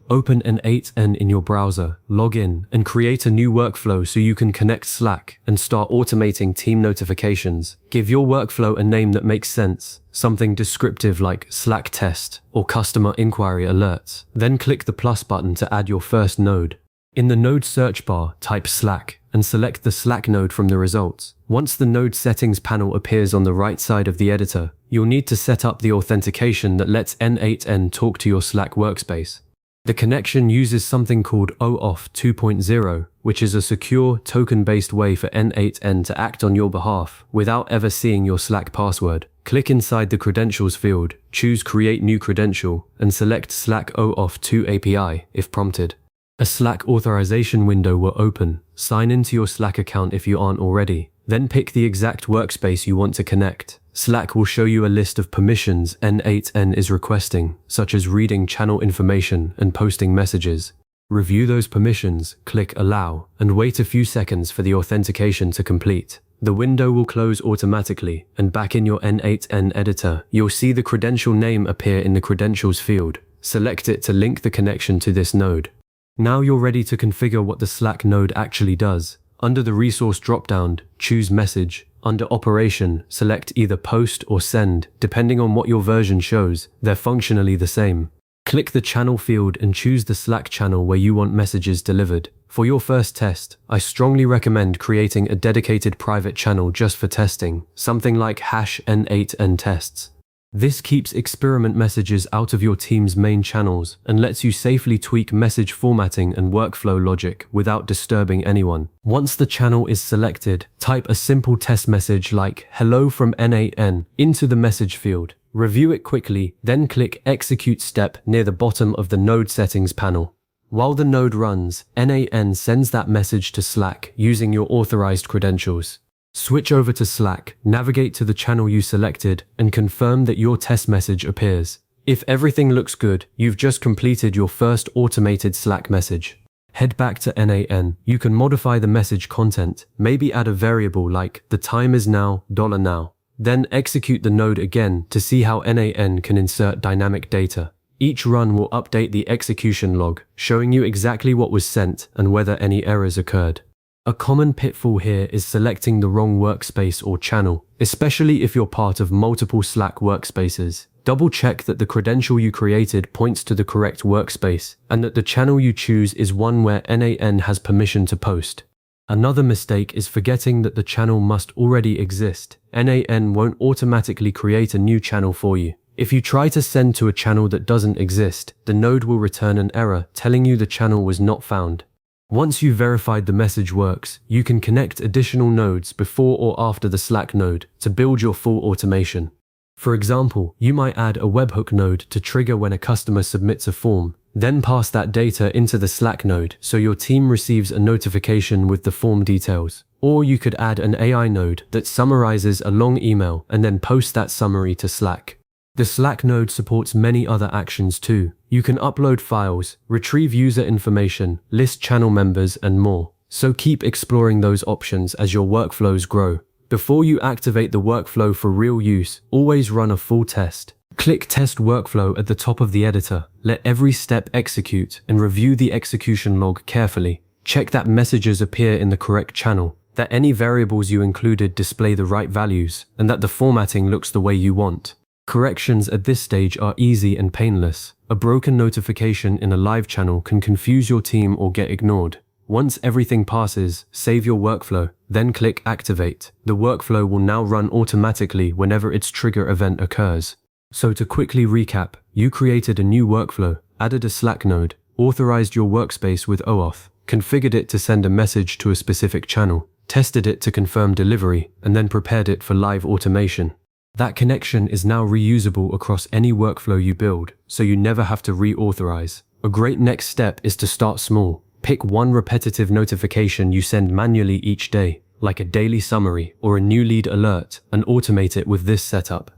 Open N8N in your browser, log in, and create a new workflow so you can connect Slack and start automating team notifications. Give your workflow a name that makes sense, something descriptive like Slack test or customer inquiry alerts. Then click the plus button to add your first node. In the node search bar, type Slack and select the Slack node from the results. Once the node settings panel appears on the right side of the editor, you'll need to set up the authentication that lets N8N talk to your Slack workspace. The connection uses something called OAuth 2.0, which is a secure, token-based way for N8N to act on your behalf without ever seeing your Slack password. Click inside the Credentials field, choose Create New Credential, and select Slack OAuth 2 API if prompted. A Slack authorization window will open. Sign into your Slack account if you aren't already. Then pick the exact workspace you want to connect. Slack will show you a list of permissions N8N is requesting, such as reading channel information and posting messages. Review those permissions, click Allow, and wait a few seconds for the authentication to complete. The window will close automatically, and back in your N8N editor, you'll see the credential name appear in the Credentials field. Select it to link the connection to this node. Now you're ready to configure what the Slack node actually does. Under the Resource dropdown, choose Message. Under Operation, select either Post or Send, depending on what your version shows. They're functionally the same. Click the Channel field and choose the Slack channel where you want messages delivered. For your first test, I strongly recommend creating a dedicated private channel just for testing, something like #N8N tests. This keeps experiment messages out of your team's main channels and lets you safely tweak message formatting and workflow logic without disturbing anyone. Once the channel is selected, type a simple test message like "Hello from N8N" into the message field. Review it quickly, then click Execute step near the bottom of the node settings panel. While the node runs, N8N sends that message to Slack using your authorized credentials. Switch over to Slack, navigate to the channel you selected, and confirm that your test message appears. If everything looks good, you've just completed your first automated Slack message. Head back to N8N. You can modify the message content, maybe add a variable like "the time is now, $now." Then execute the node again to see how N8N can insert dynamic data. Each run will update the execution log, showing you exactly what was sent and whether any errors occurred. A common pitfall here is selecting the wrong workspace or channel, especially if you're part of multiple Slack workspaces. Double check that the credential you created points to the correct workspace and that the channel you choose is one where N8N has permission to post. Another mistake is forgetting that the channel must already exist. N8N won't automatically create a new channel for you. If you try to send to a channel that doesn't exist, the node will return an error telling you the channel was not found. Once you've verified the message works, you can connect additional nodes before or after the Slack node to build your full automation. For example, you might add a webhook node to trigger when a customer submits a form, then pass that data into the Slack node so your team receives a notification with the form details. Or you could add an AI node that summarizes a long email and then post that summary to Slack. The Slack node supports many other actions too. You can upload files, retrieve user information, list channel members, and more. So keep exploring those options as your workflows grow. Before you activate the workflow for real use, always run a full test. Click Test Workflow at the top of the editor. Let every step execute and review the execution log carefully. Check that messages appear in the correct channel, that any variables you included display the right values, and that the formatting looks the way you want. Corrections at this stage are easy and painless. A broken notification in a live channel can confuse your team or get ignored. Once everything passes, save your workflow, then click Activate. The workflow will now run automatically whenever its trigger event occurs. So to quickly recap, you created a new workflow, added a Slack node, authorized your workspace with OAuth, configured it to send a message to a specific channel, tested it to confirm delivery, and then prepared it for live automation. That connection is now reusable across any workflow you build, so you never have to reauthorize. A great next step is to start small. Pick one repetitive notification you send manually each day, like a daily summary or a new lead alert, and automate it with this setup.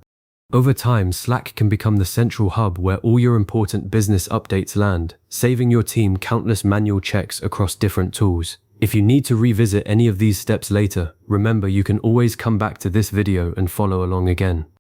Over time, Slack can become the central hub where all your important business updates land, saving your team countless manual checks across different tools. If you need to revisit any of these steps later, remember you can always come back to this video and follow along again.